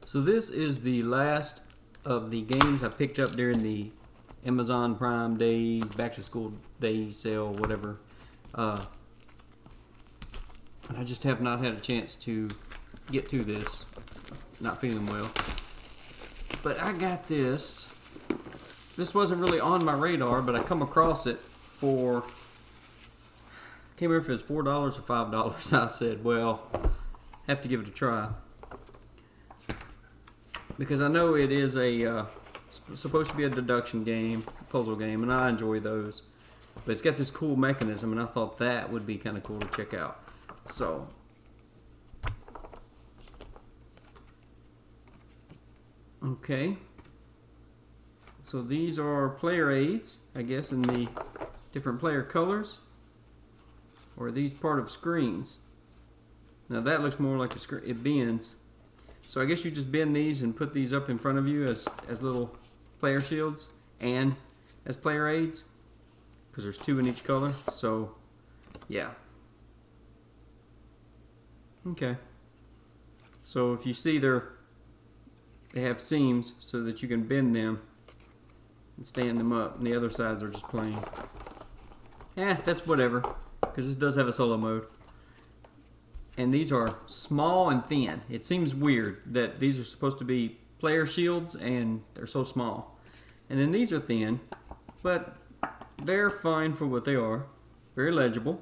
So this is the last of the games I picked up during the Amazon Prime Days, Back to School Days sale, whatever. And I just have not had a chance to get to this. Not feeling well. But I got this. This wasn't really on my radar, but I come across it for, I can't remember if it was $4 or $5. I said, well, have to give it a try. Because I know it is a supposed to be a deduction game, puzzle game, and I enjoy those. But it's got this cool mechanism, and I thought that would be kind of cool to check out. So, okay. So these are player aids, I guess, in the different player colors. Or are these part of screens? Now that looks more like a screen. It bends. So I guess you just bend these and put these up in front of you as little player shields and as player aids, because there's two in each color. So yeah. Okay. So if you see they have seams so that you can bend them and stand them up, and the other sides are just plain. That's whatever, because this does have a solo mode. And these are small and thin. It seems weird that these are supposed to be player shields and they're so small. And then these are thin, but they're fine for what they are. Very legible.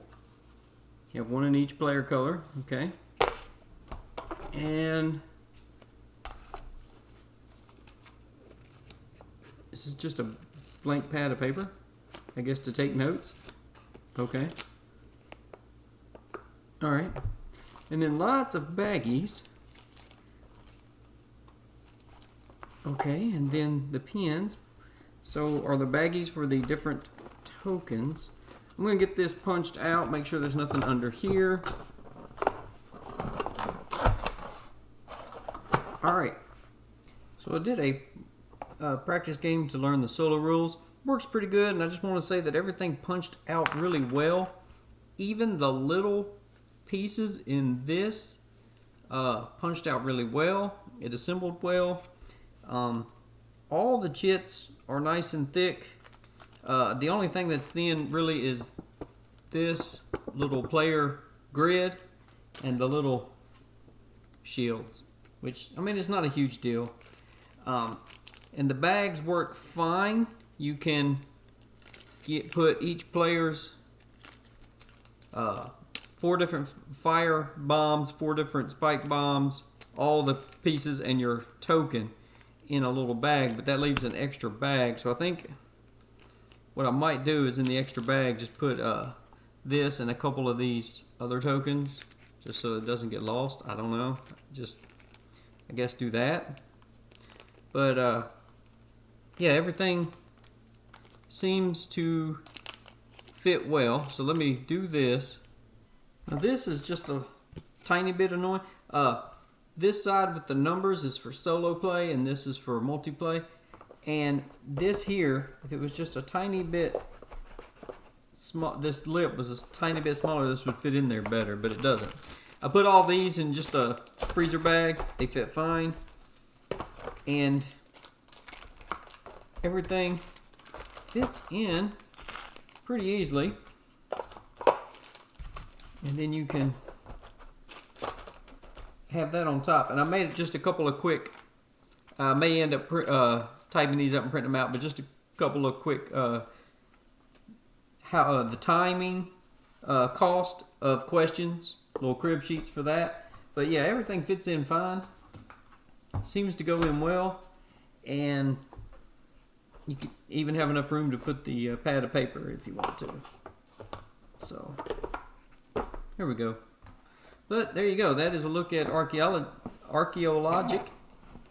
You have one in each player color, okay? And this is just a blank pad of paper, I guess, to take notes. Okay. All right. And then lots of baggies. Okay, and then the pins. So are the baggies for the different tokens. I'm going to get this punched out, make sure there's nothing under here. Alright, so I did a practice game to learn the solo rules. Works pretty good, and I just want to say that everything punched out really well. Even the little pieces in this punched out really well. It assembled well. All the chits are nice and thick. The only thing that's thin really is this little player grid and the little shields, which, I mean, it's not a huge deal. And the bags work fine. You can put each player's 4 different fire bombs, 4 different spike bombs, all the pieces, and your token in a little bag, but that leaves an extra bag. So I think what I might do is in the extra bag just put this and a couple of these other tokens, just so it doesn't get lost. I don't know, just I guess do that. But yeah, everything seems to fit well. So let me do this. Now this is just a tiny bit annoying. This side with the numbers is for solo play, and this is for multiplay. And this here, if it was just a tiny bit small, this lip was a tiny bit smaller, this would fit in there better, but it doesn't. I put all these in just a freezer bag. They fit fine. And everything fits in pretty easily. And then you can have that on top. And I made just a couple of quick, I may end up typing these up and printing them out, but just a couple of quick, the timing, cost of questions, little crib sheets for that. But yeah, everything fits in fine. Seems to go in well. And you can even have enough room to put the pad of paper if you want to. So there we go. But there you go. That is a look at Archeologic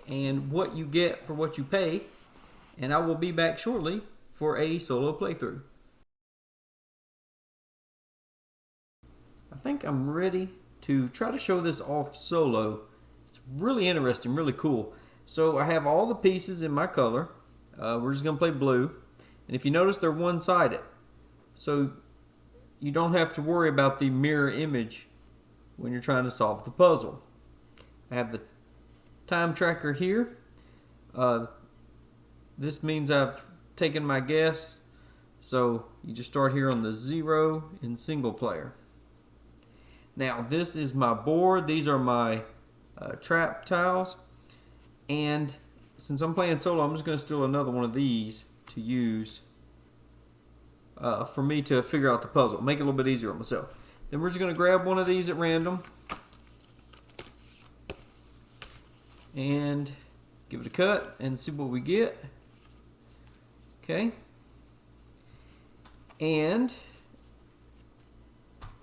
and what you get for what you pay. And I will be back shortly for a solo playthrough. I think I'm ready to try to show this off solo. It's really interesting, really cool. So I have all the pieces in my color. We're just going to play blue. And if you notice, they're one-sided. So you don't have to worry about the mirror image when you're trying to solve the puzzle. I have the time tracker here. This means I've taken my guess. So you just start here on the 0 in single player. Now this is my board. These are my trap tiles. And since I'm playing solo, I'm just going to steal another one of these to use for me to figure out the puzzle. Make it a little bit easier on myself. Then we're just going to grab one of these at random and give it a cut and see what we get. Okay. And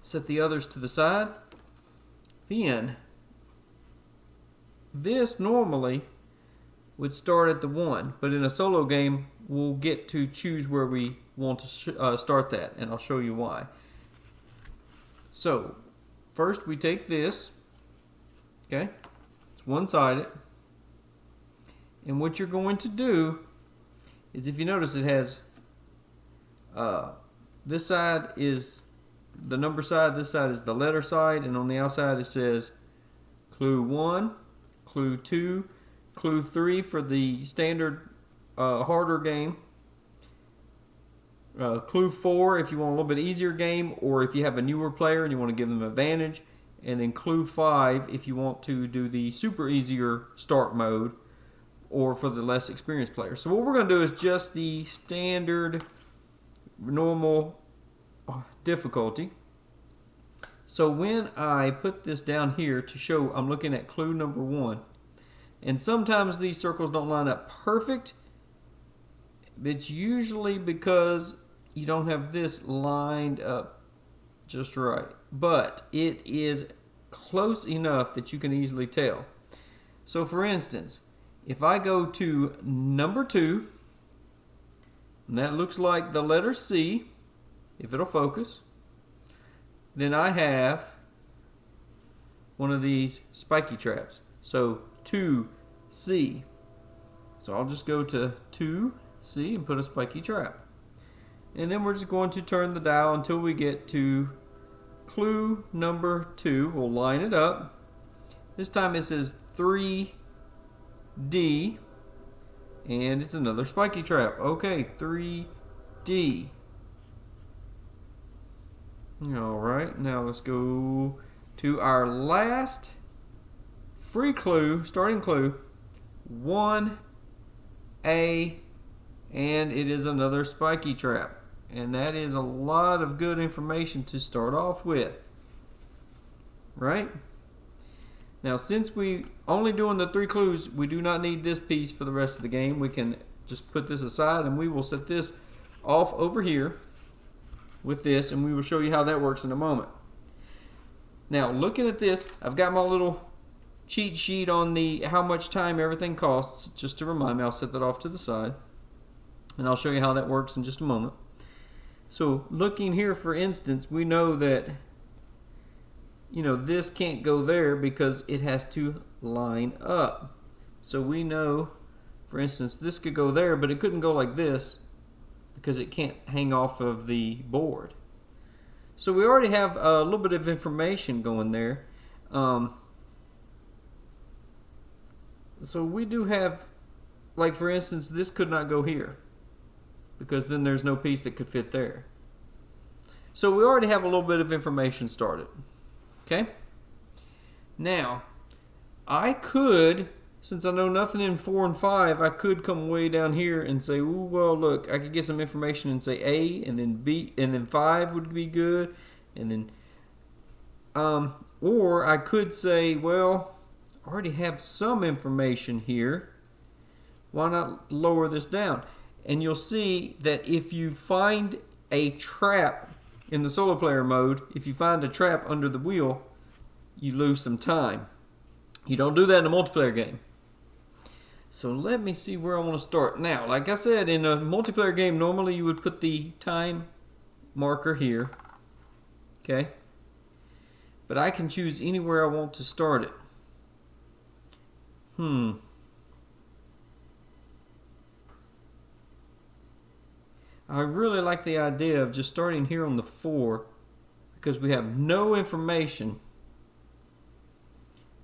set the others to the side. Then this normally would start at the 1, but in a solo game we'll get to choose where we want to start that, and I'll show you why. So first we take this, okay, it's one-sided, and what you're going to do is, if you notice, it has this side is the number side, this side is the letter side, and on the outside it says clue 1, clue 2, clue 3 for the standard harder game, clue 4 if you want a little bit easier game, or if you have a newer player and you want to give them advantage, and then clue 5 if you want to do the super easier start mode, or for the less experienced player. So what we're going to do is just the standard normal difficulty. So when I put this down here to show I'm looking at clue number 1, and sometimes these circles don't line up perfect, it's usually because you don't have this lined up just right, but it is close enough that you can easily tell. So for instance, if I go to number 2, and that looks like the letter C, if it'll focus, then I have one of these spiky traps. So 2C. So I'll just go to 2C and put a spiky trap. And then we're just going to turn the dial until we get to clue number 2. We'll line it up. This time it says 3D, and it's another spiky trap. Okay, 3D. Alright, now let's go to our last free clue, starting clue, 1A, and it is another spiky trap. And that is a lot of good information to start off with. Right? Now, since we only doing the 3 clues, we do not need this piece for the rest of the game. We can just put this aside, and we will set this off over here with this, and we will show you how that works in a moment. Now, looking at this, I've got my little cheat sheet on the how much time everything costs. Just to remind me, I'll set that off to the side, and I'll show you how that works in just a moment. So, looking here, for instance, we know that this can't go there because it has to line up. So we know, for instance, this could go there, but it couldn't go like this because it can't hang off of the board. So we already have a little bit of information going there. So we do have, like for instance, this could not go here because then there's no piece that could fit there. So we already have a little bit of information started. Okay? Now, I could, since I know nothing in 4 and 5, I could come way down here and say, ooh, well, look, I could get some information and say A, and then B, and then 5 would be good, and then, or I could say, well, I already have some information here. Why not lower this down? And you'll see that if you find a trap in the solo player mode, if you find a trap under the wheel, you lose some time. You don't do that in a multiplayer game. So let me see where I want to start. Now, like I said, in a multiplayer game, normally you would put the time marker here. Okay? But I can choose anywhere I want to start it. I really like the idea of just starting here on the 4 because we have no information,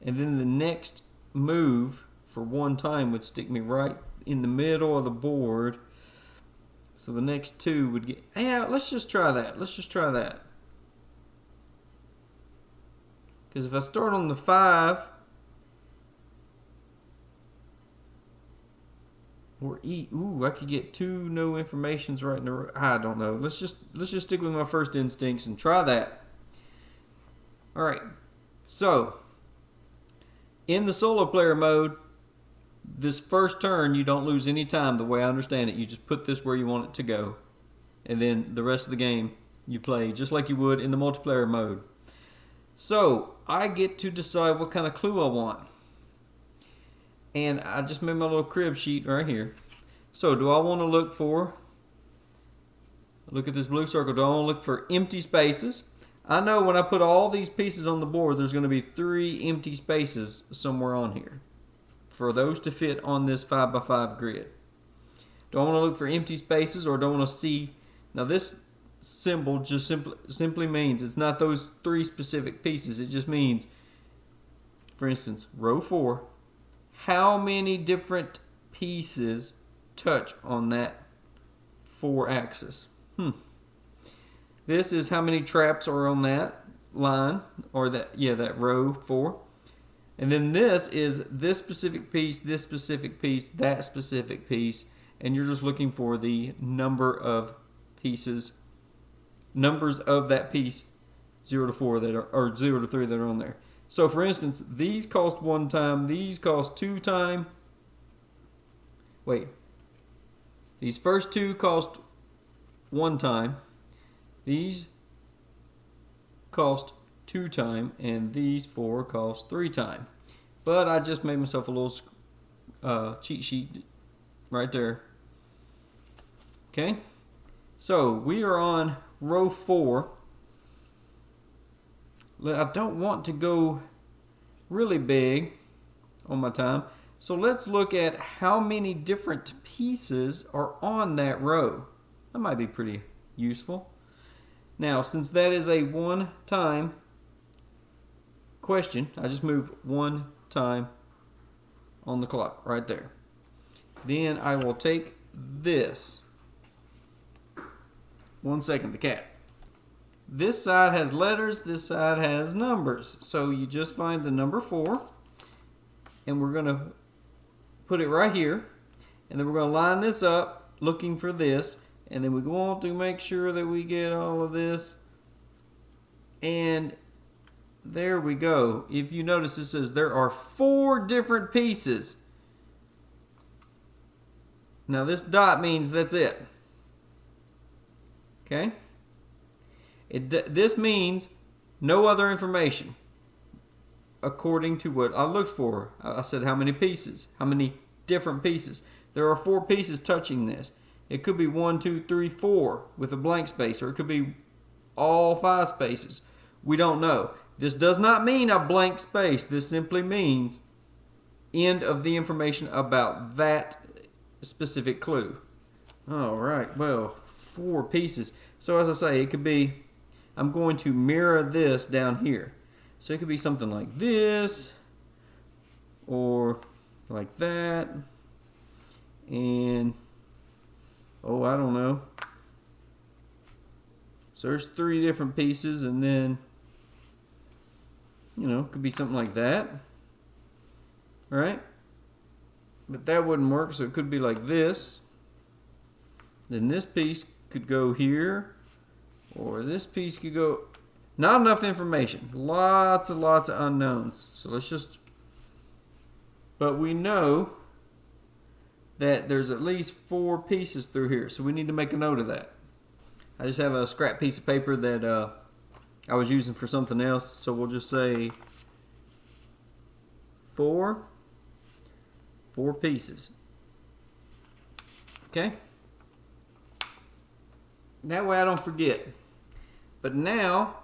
and then the next move for 1 time would stick me right in the middle of the board. So the next 2 would get, yeah, let's just try that. Let's just try that. Because if I start on the 5, or E, ooh, I could get 2 no informations right in a row. I don't know. Let's just stick with my first instincts and try that. All right. So, in the solo player mode, this first turn you don't lose any time. The way I understand it, you just put this where you want it to go, and then the rest of the game you play just like you would in the multiplayer mode. So, I get to decide what kind of clue I want. And I just made my little crib sheet right here. So do I want to look at this blue circle, do I want to look for empty spaces? I know when I put all these pieces on the board, there's going to be 3 empty spaces somewhere on here for those to fit on this 5x5 grid. Do I want to look for empty spaces, or do I want to see? Now this symbol just simply means it's not those 3 specific pieces. It just means, for instance, row 4, how many different pieces touch on that 4 axis. This is how many traps are on that line, or that row 4. And then this is this specific piece, this specific piece, that specific piece, and you're just looking for the number of pieces, numbers of that piece 0 to 4 that are, or 0 to 3 that are on there. So for instance, these cost 1 time, these cost 2 time. Wait. These first 2 cost 1 time. These cost 2 time, and these 4 cost 3 time. But I just made myself a little cheat sheet right there. Okay. So we are on row 4. I don't want to go really big on my time. So let's look at how many different pieces are on that row. That might be pretty useful. Now, since that is a 1 time question, I just move 1 time on the clock right there. Then I will take this. 1 second, the cat. This side has letters, this side has numbers. So you just find the number 4, and we're going to put it right here, and then we're going to line this up looking for this, and then we want to make sure that we get all of this, and there we go. If you notice, it says there are 4 different pieces. Now this dot means that's it. Okay? This means no other information according to what I looked for. I said how many pieces, how many different pieces. There are 4 pieces touching this. It could be 1, 2, 3, 4 with a blank space, or it could be all 5 spaces. We don't know. This does not mean a blank space. This simply means end of the information about that specific clue. All right, well, 4 pieces. So as I say, it could be, I'm going to mirror this down here. So it could be something like this, or like that, and, oh, I don't know. So there's 3 different pieces, and then, you know, it could be something like that, right? But that wouldn't work, so it could be like this. Then this piece could go here, or this piece could go. Not enough information. Lots of unknowns. So let's just. But we know that there's at least 4 pieces through here, so we need to make a note of that. I just have a scrap piece of paper that I was using for something else, so we'll just say 4 pieces. Okay? That way I don't forget. But now,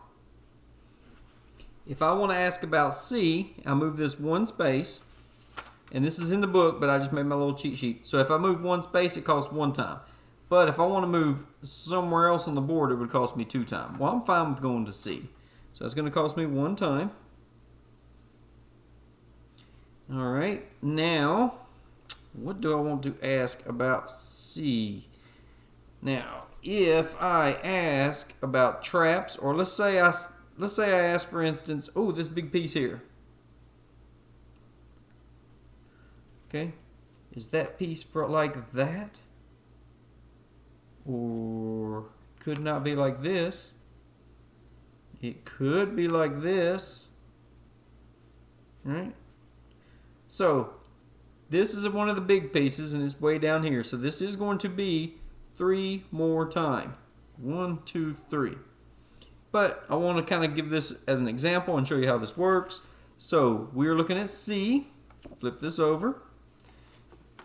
if I want to ask about C, I move this 1 space, and this is in the book, but I just made my little cheat sheet. So if I move 1 space, it costs 1 time. But if I want to move somewhere else on the board, it would cost me 2 times. Well, I'm fine with going to C. So it's going to cost me 1 time. All right, now what do I want to ask about C? Now, if I ask about traps, or let's say I ask, for instance, oh, this big piece here. Okay, is that piece like that? Or could not be like this. It could be like this. Right? So, this is one of the big pieces and it's way down here. So this is going to be 3 more time. 1, 2, 3. But I want to kind of give this as an example and show you how this works. So we're looking at C. Flip this over.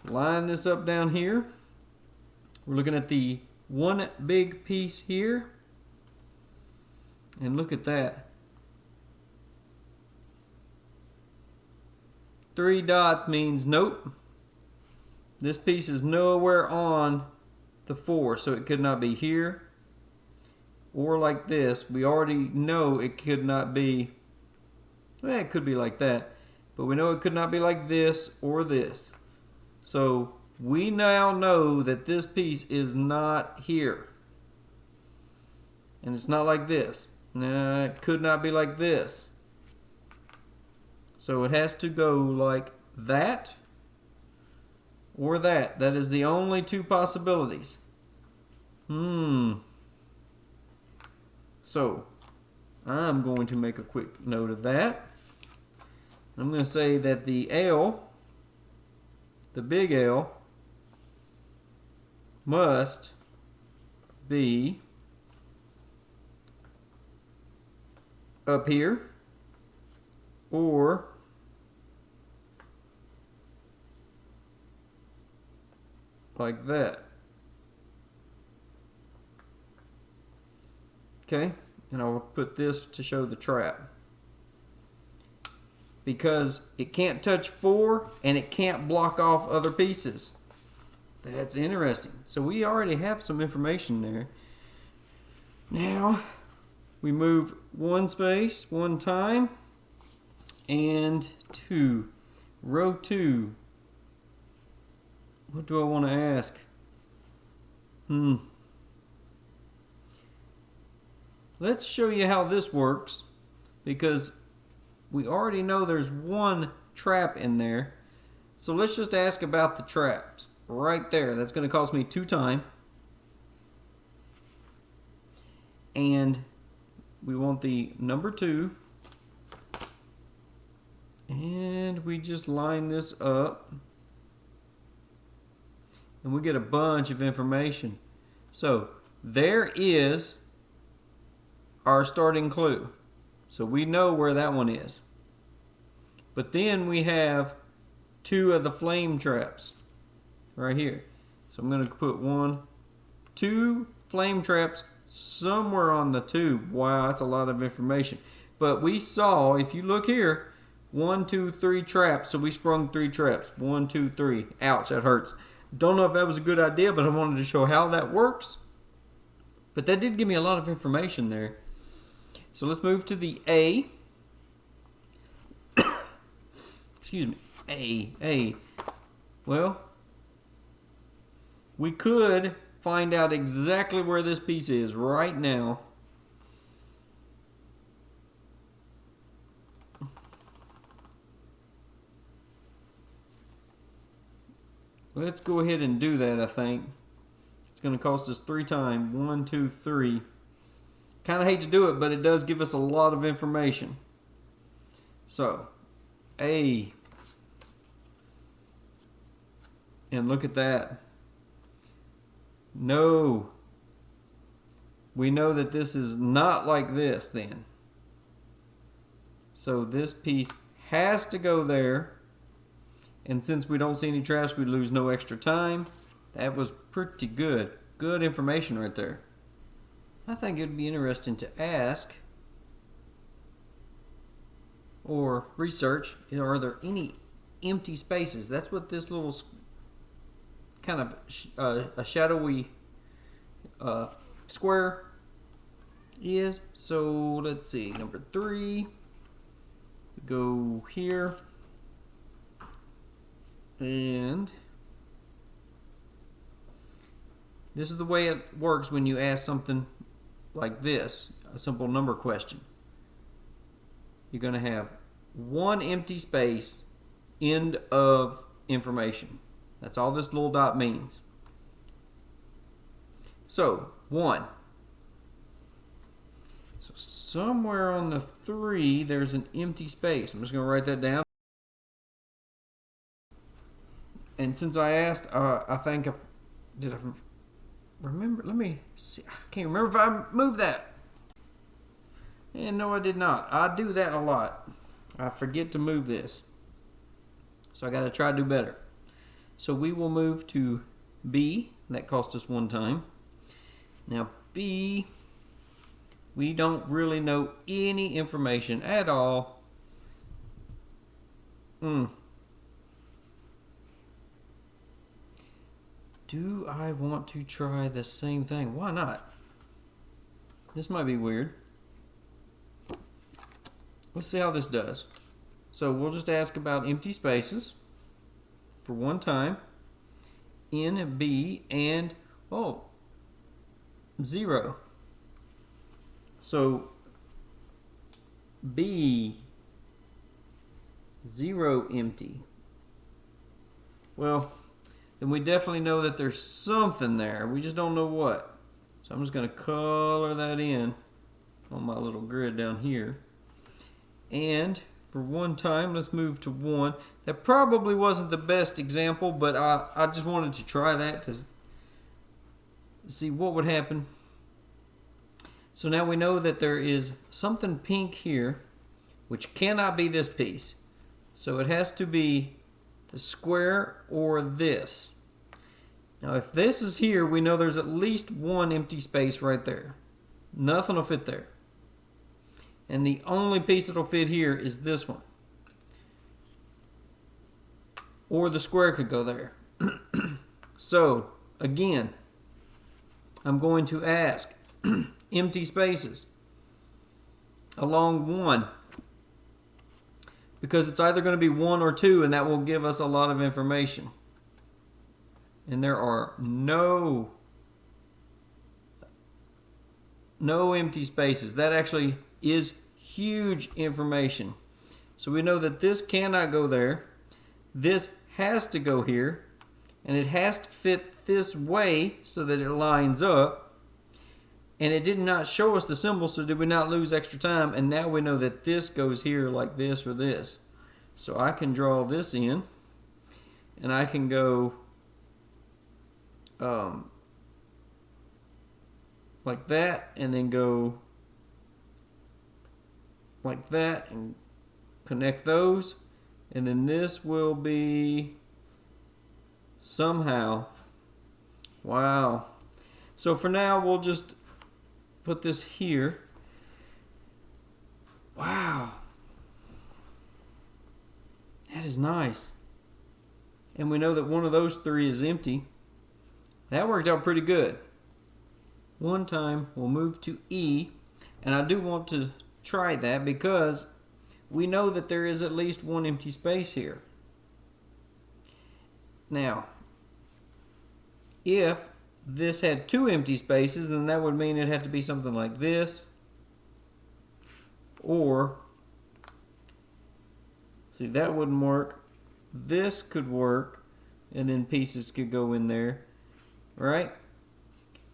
Line this up down here. We're looking at the one big piece here. And look at that. 3 dots means nope. This piece is nowhere on the 4, so it could not be here or like this. We already know it could not be, well, it could be like that, but we know it could not be like this or this. So we now know that this piece is not here. And it's not like this. No, it could not be like this. So it has to go like that or that. That is the only 2 possibilities. So I'm going to make a quick note of that. I'm going to say that the L, the big L, must be up here or like that. Okay, and I'll put this to show the trap. Because it can't touch 4 and it can't block off other pieces. That's interesting. So we already have some information there. Now we move 1 space, 1 time, and 2. Row 2. What do I want to ask? Let's show you how this works, because we already know there's 1 trap in there. So let's just ask about the traps right there. That's going to cost me 2 time. And we want the number 2. And we just line this up. And we get a bunch of information. So there is our starting clue. So we know where that one is. But then we have 2 of the flame traps right here. So I'm going to put 2 flame traps somewhere on the tube. Wow, that's a lot of information. But we saw, if you look here, 1, 2, 3 traps. So we sprung 3 traps. 1, 2, 3. Ouch, that hurts. Don't know if that was a good idea, but I wanted to show how that works. But that did give me a lot of information there. So let's move to the A. Excuse me. A. Well, we could find out exactly where this piece is right now. Let's go ahead and do that, I think. It's going to cost us 3 times. 1, 2, 3. Kind of hate to do it, but it does give us a lot of information. So, A. And look at that. No. We know that this is not like this then. So this piece has to go there. And since we don't see any traps, we lose no extra time. That was pretty good. Good information right there. I think it'd be interesting to ask or research, are there any empty spaces? That's what this little kind of a shadowy square is. So let's see, number 3, go here. And this is the way it works when you ask something like this, a simple number question. You're going to have one empty space, end of information. That's all this little dot means. So, 1. So somewhere on the 3, there's an empty space. I'm just going to write that down. And since I asked, I think, did I remember? Let me see. I can't remember if I moved that. And no, I did not. I do that a lot. I forget to move this. So I got to try to do better. So we will move to B. That cost us 1 time. Now B, we don't really know any information at all. Do I want to try the same thing? Why not? This might be weird. Let's see how this does. So we'll just ask about empty spaces for 1 time. In B and 0. So B, 0 empty. Well, then we definitely know that there's something there. We just don't know what. So I'm just going to color that in on my little grid down here. And for 1 time, let's move to 1. That probably wasn't the best example, but I just wanted to try that to see what would happen. So now we know that there is something pink here, which cannot be this piece. So it has to be the square or this. Now if this is here, we know there's at least 1 empty space right there. Nothing will fit there. And the only piece that'll fit here is this one. Or the square could go there. So again, I'm going to ask empty spaces along 1. Because it's either going to be 1 or 2, and that will give us a lot of information. And there are no empty spaces. That actually is huge information. So we know that this cannot go there. This has to go here. And it has to fit this way so that it lines up. And it did not show us the symbol, so did we not lose extra time? And now we know that this goes here like this or this. So I can draw this in. And I can go like that, and then go like that, and connect those. And then this will be somehow. Wow. So for now, we'll just put this here. Wow. That is nice. And we know that one of those 3 is empty. That worked out pretty good. 1 time, we'll move to E. And I do want to try that because we know that there is at least 1 empty space here. Now, if this had 2 empty spaces, then that would mean it had to be something like this. Or, see, that wouldn't work. This could work, and then pieces could go in there, right?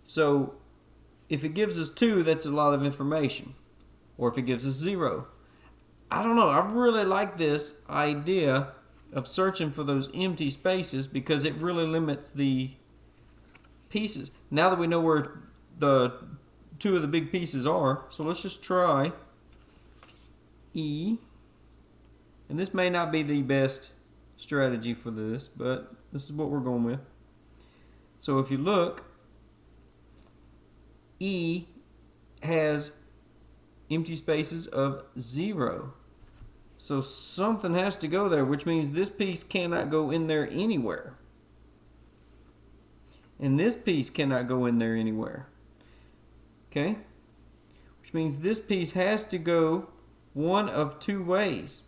So, if it gives us 2, that's a lot of information. Or if it gives us 0. I don't know. I really like this idea of searching for those empty spaces because it really limits the pieces. Now that we know where the 2 of the big pieces are, so let's just try E. And this may not be the best strategy for this, but this is what we're going with. So if you look, E has empty spaces of 0. So something has to go there, which means this piece cannot go in there anywhere. And this piece cannot go in there anywhere. Okay? Which means this piece has to go one of 2 ways.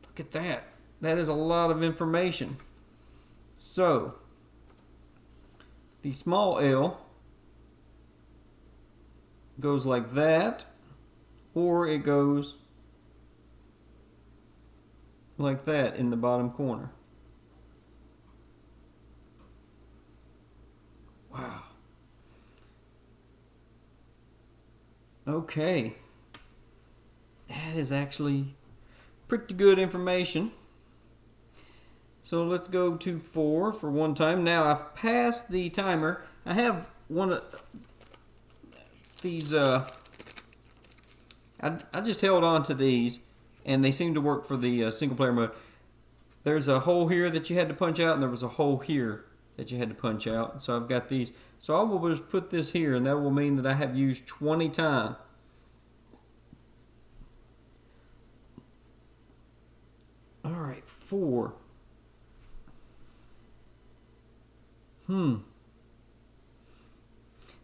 Look at that. That is a lot of information. So, the small L goes like that, or it goes like that in the bottom corner. Wow. Okay. That is actually pretty good information. So let's go to 4 for one time. Now I've passed the timer. I have one of these, I just held on to these and they seem to work for the single player mode. There's a hole here that you had to punch out and there was a hole here that you had to punch out. So I've got these. So I will just put this here and that will mean that I have used 20 times. Alright, 4.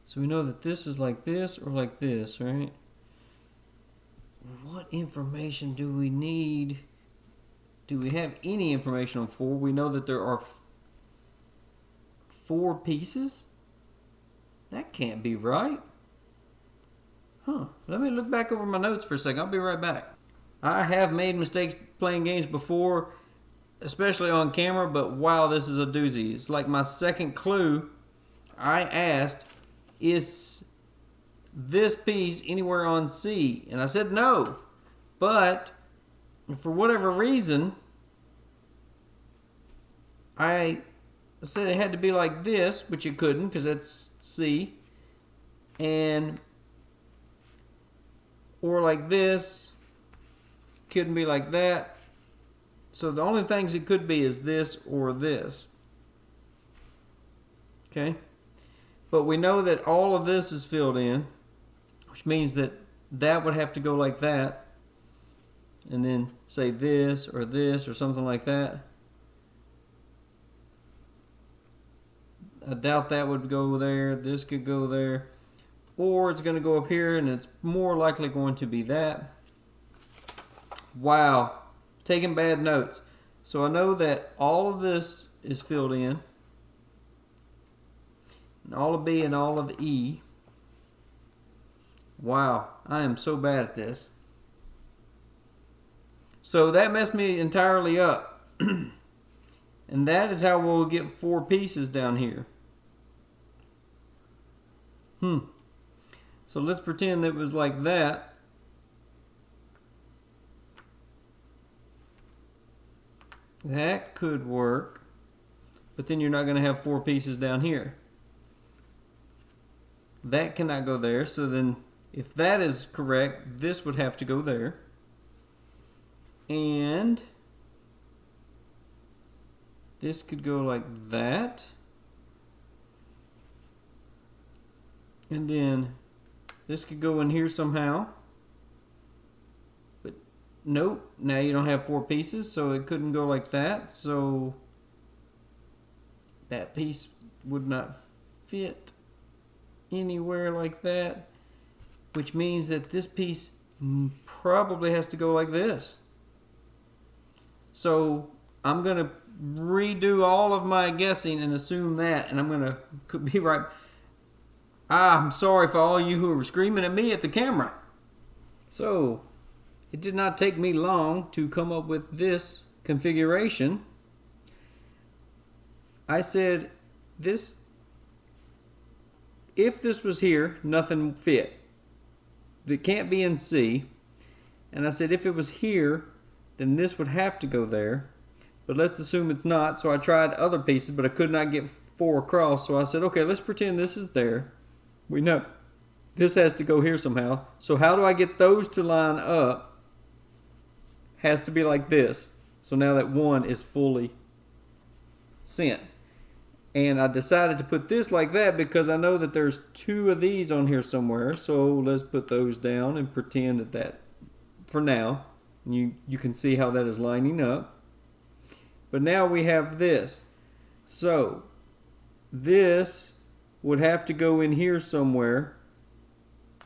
So we know that this is like this or like this, right? What information do we need? Do we have any information on 4? We know that there are 4 pieces? That can't be right. Let me look back over my notes for a second. I'll be right back. I have made mistakes playing games before, especially on camera, but wow, this is a doozy. It's like my second clue. I asked, is this piece anywhere on C? And I said no. But for whatever reason, I said it had to be like this, which it couldn't because that's C. Or like this, couldn't be like that. So the only things it could be is this or this. Okay? But we know that all of this is filled in, which means that that would have to go like that. And then say this or something like that. I doubt that would go there. This could go there. Or it's going to go up here and it's more likely going to be that. Wow. Taking bad notes. So I know that all of this is filled in. And all of B and all of E. Wow. I am so bad at this. So that messed me entirely up. And that is how we'll get 4 pieces down here. So let's pretend that it was like that. That could work. But then you're not going to have 4 pieces down here. That cannot go there. So then if that is correct, this would have to go there. And this could go like that. And then this could go in here somehow. But nope, now you don't have 4 pieces, so it couldn't go like that. So that piece would not fit anywhere like that. Which means that this piece probably has to go like this. So I'm going to redo all of my guessing and assume that, and I'm going to be right. I'm sorry for all you who are screaming at me at the camera. So it did not take me long to come up with this configuration. I said this, if this was here, nothing fit. It can't be in C. And I said if it was here, then this would have to go there. But let's assume it's not. So I tried other pieces, but I could not get 4 across. So I said, okay, let's pretend this is there. We know this has to go here somehow. So how do I get those to line up? Has to be like this. So now that 1 is fully sent. And I decided to put this like that because I know that there's 2 of these on here somewhere. So let's put those down and pretend that for now. You can see how that is lining up. But now we have this. So this would have to go in here somewhere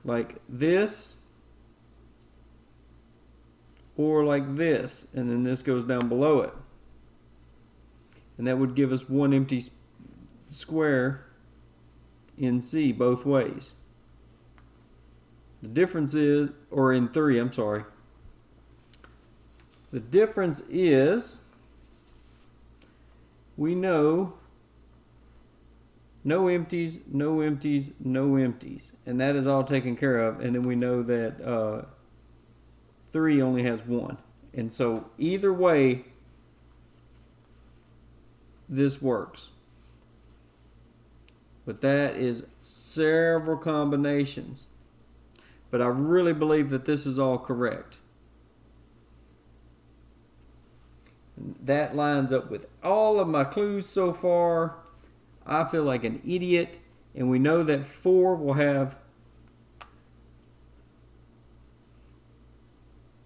like this or like this, and then this goes down below it. And that would give us one empty square in C both ways. The difference is, or in 3, I'm sorry. The difference is we know no empties, no empties, no empties. And that is all taken care of. And then we know that 3 only has 1. And so either way, this works. But that is several combinations. But I really believe that this is all correct. That lines up with all of my clues so far. I feel like an idiot. And we know that 4 will have,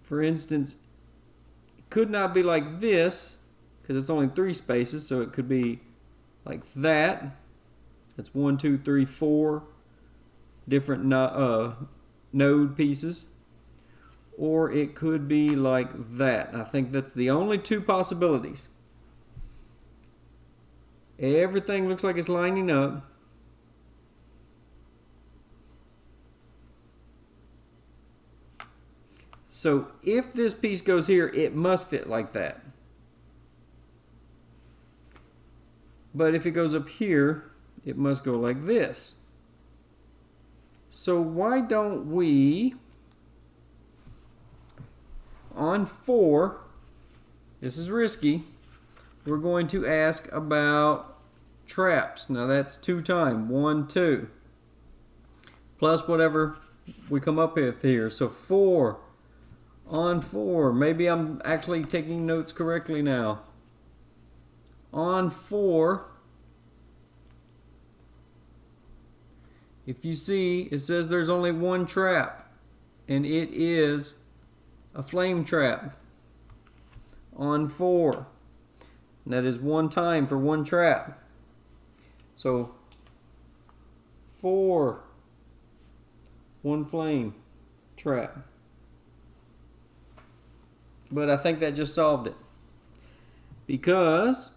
for instance, it could not be like this because it's only 3 spaces. So it could be like that. That's 1, 2, 3, 4 different node pieces. Or it could be like that. I think that's the only 2 possibilities. Everything looks like it's lining up. So if this piece goes here, it must fit like that. But if it goes up here, it must go like this. So why don't we, on 4, this is risky, we're going to ask about traps. Now that's 2 times, 1, 2, plus whatever we come up with here. So 4, on 4, maybe I'm actually taking notes correctly now. On 4, if you see, it says there's only 1 trap, and it is a flame trap on 4. And that is 1 time for 1 trap. So 4, 1 flame trap. But I think that just solved it. Because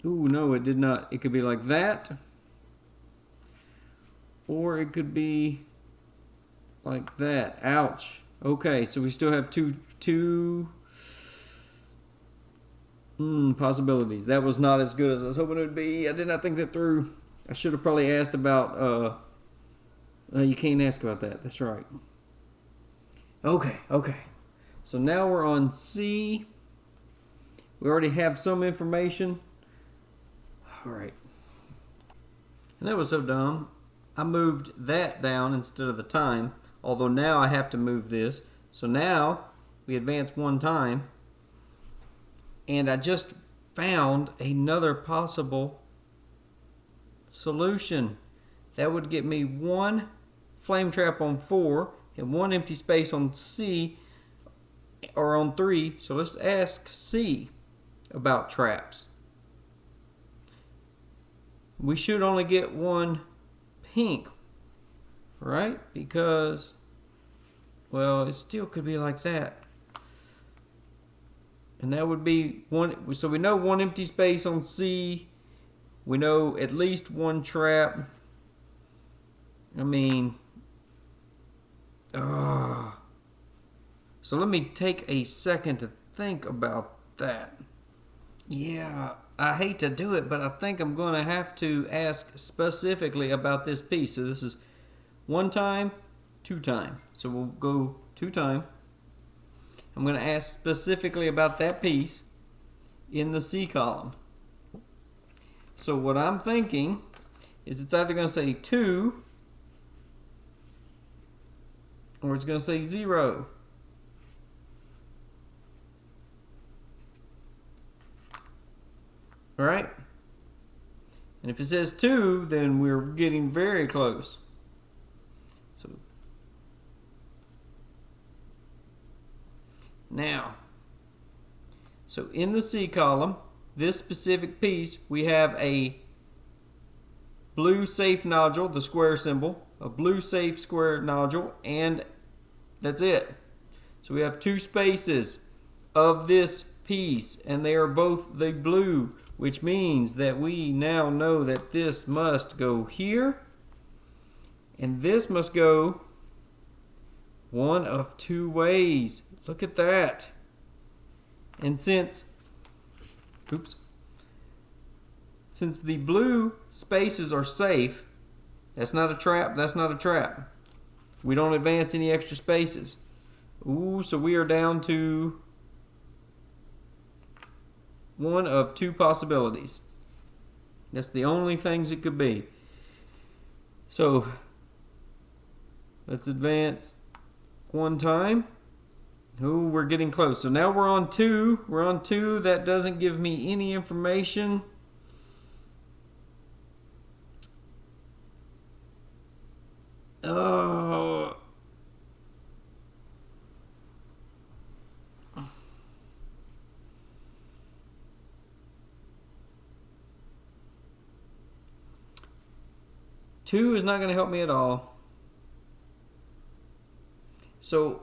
ooh, no, it did not. It could be like that. Or it could be like that. Ouch. Okay, so we still have two possibilities. That was not as good as I was hoping it would be. I did not think that through. I should have probably asked about, you can't ask about that. That's right. Okay. So now we're on C. We already have some information. All right. And that was so dumb. I moved that down instead of the time, although now I have to move this. So now we advance 1 time, and I just found another possible solution. That would get me 1 flame trap on 4 and 1 empty space on C or on 3. So let's ask C about traps. We should only get 1 pink, right? Because, well, it still could be like that. And that would be 1. So we know 1 empty space on C. We know at least 1 trap. I mean, so let me take a second to think about that. Yeah, I hate to do it, but I think I'm going to have to ask specifically about this piece. So this is 1 time, 2 time. So we'll go 2 time. I'm going to ask specifically about that piece in the C column. So what I'm thinking is it's either going to say 2 or it's going to say 0. All right? And if it says 2, then we're getting very close. So now, so in the C column, this specific piece, we have a blue safe nodule, the square symbol, a blue safe square nodule, and that's it. So we have 2 spaces of this piece, and they are both the blue, which means that we now know that this must go here, and this must go one of 2 ways. Look at that. And since the blue spaces are safe, that's not a trap, that's not a trap. We don't advance any extra spaces. Ooh, so we are down to one of 2 possibilities. That's the only things it could be. So let's advance one time. Ooh, we're getting close. So now we're on 2. We're on 2. That doesn't give me any information. Oh. Two is not going to help me at all. So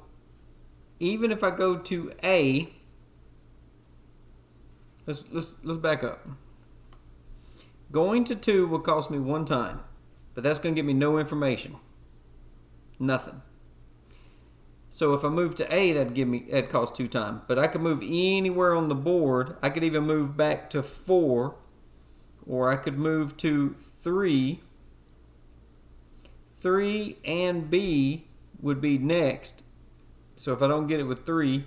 even if I go to A, let's back up. Going to 2 will cost me 1 time, but that's going to give me no information. Nothing. So if I move to A, that'd cost 2 times. But I could move anywhere on the board. I could even move back to 4, or I could move to 3. 3 and B would be next. So if I don't get it with 3,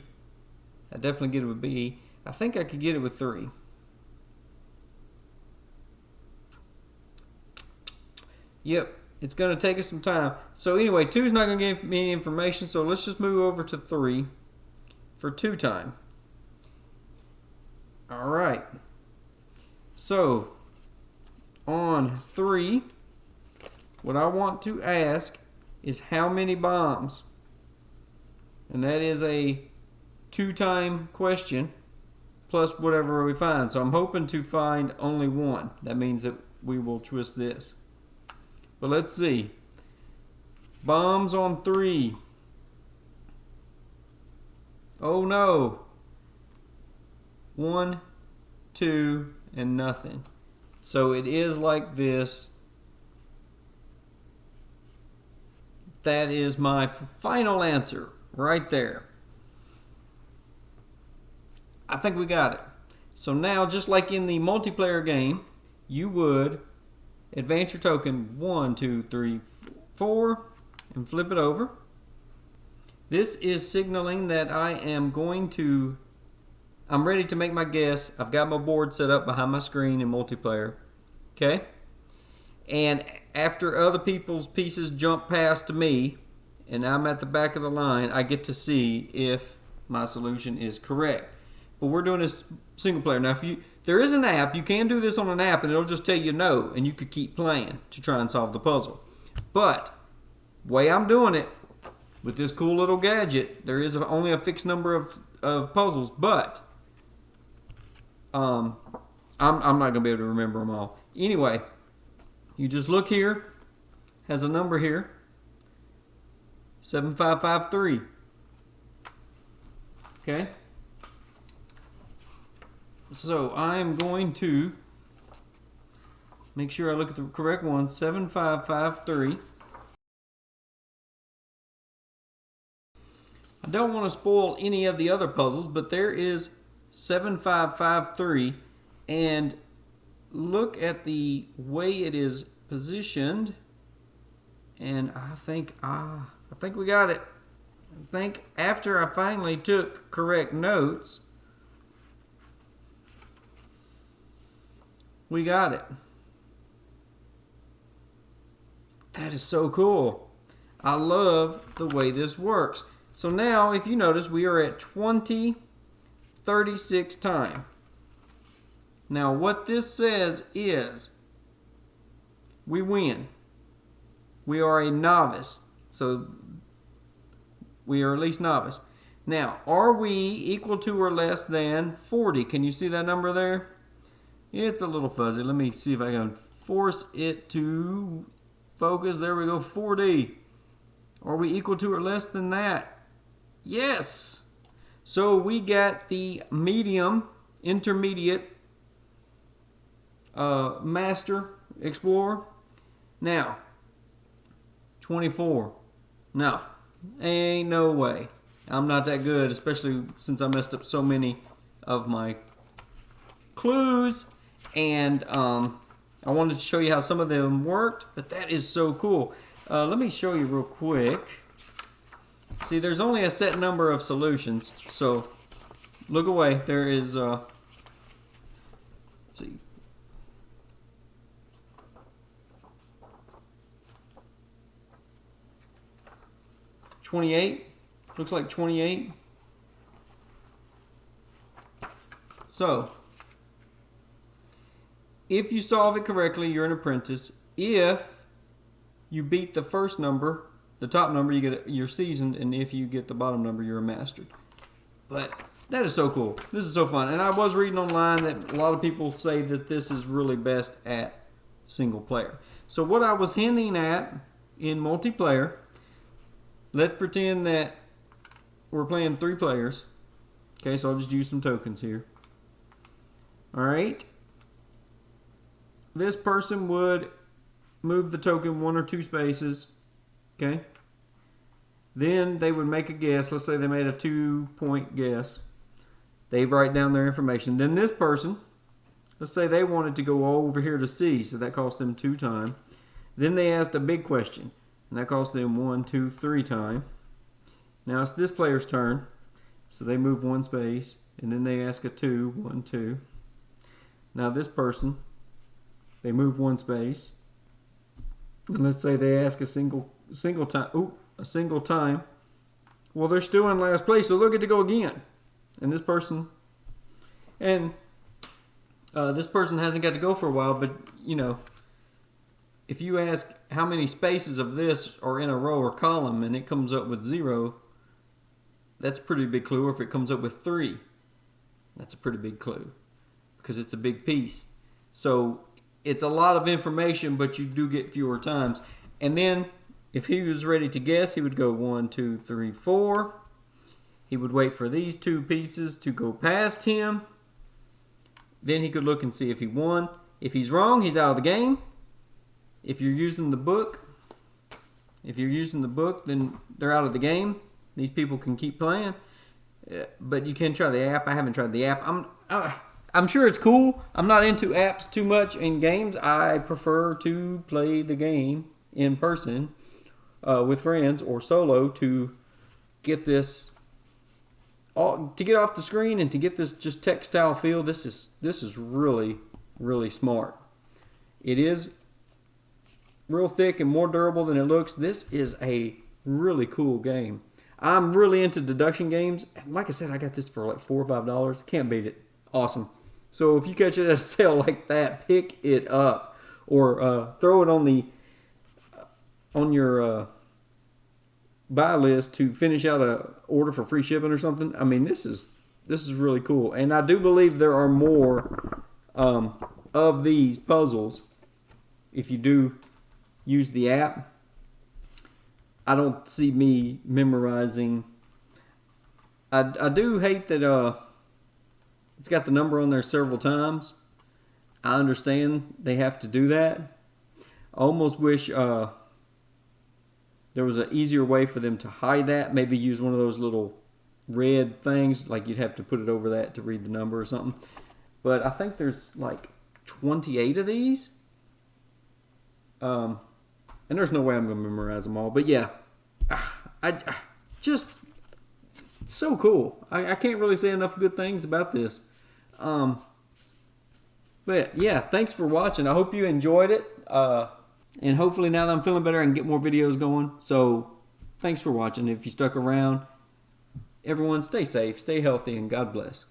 I definitely get it with B. I think I could get it with 3. Yep, it's going to take us some time. So anyway, 2 is not going to give me any information, so let's just move over to 3 for 2 time. All right. So on 3, what I want to ask is how many bombs? And that is a 2-time question plus whatever we find. So I'm hoping to find only 1. That means that we will twist this. But let's see. Bombs on 3. Oh no. 1, 2, and nothing. So it is like this. That is my final answer right there. I think we got it. So now, just like in the multiplayer game, you would advance your token 1, 2, 3, 4 and flip it over. This is signaling that I'm ready to make my guess. I've got my board set up behind my screen in multiplayer. Okay? And after other people's pieces jump past me and I'm at the back of the line, I get to see if my solution is correct. But we're doing this single player. Now, there is an app. You can do this on an app and it'll just tell you no, and you could keep playing to try and solve the puzzle. But the way I'm doing it with this cool little gadget, there is only a fixed number of puzzles, but I'm not going to be able to remember them all. Anyway, you just look here, has a number here, 7553. Okay? So I'm going to make sure I look at the correct one, 7553. I don't want to spoil any of the other puzzles, but there is 7553, and look at the way it is positioned, and I think we got it. I think after I finally took correct notes, we got it. That is so cool. I love the way this works. So now, if you notice, we are at 2036 time. Now, what this says is we win. We are a novice. So we are at least novice. Now, are we equal to or less than 40? Can you see that number there? It's a little fuzzy. Let me see if I can force it to focus. There we go, 4D. Are we equal to or less than that? Yes. So we got the medium, intermediate, master explorer. Now, 24. No, ain't no way. I'm not that good, especially since I messed up so many of my clues. And I wanted to show you how some of them worked, but that is so cool. Let me show you real quick. See, there's only a set number of solutions, so look away. There is, let's see. $28. Looks like 28. So, if you solve it correctly, you're an apprentice. If you beat the first number, the top number, you're seasoned, and if you get the bottom number, you're a mastered. But that is so cool. This is so fun. And I was reading online that a lot of people say that this is really best at single player. So what I was hinting at in multiplayer, let's pretend that we're playing 3 players. Okay, so I'll just use some tokens here. Alright. This person would move the token 1 or 2 spaces. Okay. Then they would make a guess. Let's say they made a 2-point guess. They write down their information. Then this person, let's say they wanted to go over here to C, so that cost them 2 time. Then they asked a big question, and that cost them 1, 2, 3 time. Now it's this player's turn, so they move 1 space, and then they ask a 2, 1, 2. Now this person, they move 1 space, and let's say they ask a single time. Ooh, a single time. Well, they're still in last place, so they'll get to go again. And this person, this person hasn't got to go for a while, but you know, if you ask how many spaces of this are in a row or column, and it comes up with 0, that's a pretty big clue. Or if it comes up with 3, that's a pretty big clue, because it's a big piece. So it's a lot of information, but you do get fewer times. And then if he was ready to guess, he would go 1, 2, 3, 4. He would wait for these 2 pieces to go past him. Then he could look and see if he won. If he's wrong, he's out of the game. If you're using the book, then they're out of the game. These people can keep playing. But you can try the app. I haven't tried the app. I'm sure it's cool. I'm not into apps too much in games. I prefer to play the game in person with friends or solo to get this, to get off the screen and to get this just textile feel. This is really, really smart. It is real thick and more durable than it looks. This is a really cool game. I'm really into deduction games. Like I said, I got this for like $4 or $5. Can't beat it. Awesome. So if you catch it at a sale like that, pick it up or throw it on your buy list to finish out a order for free shipping or something. I mean, this is really cool, and I do believe there are more of these puzzles if you do use the app. I don't see me memorizing. I do hate that it's got the number on there several times. I understand they have to do that. I almost wish there was an easier way for them to hide that. Maybe use one of those little red things, like you'd have to put it over that to read the number or something. But I think there's like 28 of these. And there's no way I'm going to memorize them all. But yeah, I just so cool. I can't really say enough good things about this. But yeah, thanks for watching. I hope you enjoyed it. And hopefully now that I'm feeling better, I can get more videos going. So thanks for watching. If you stuck around, everyone stay safe, stay healthy, and God bless.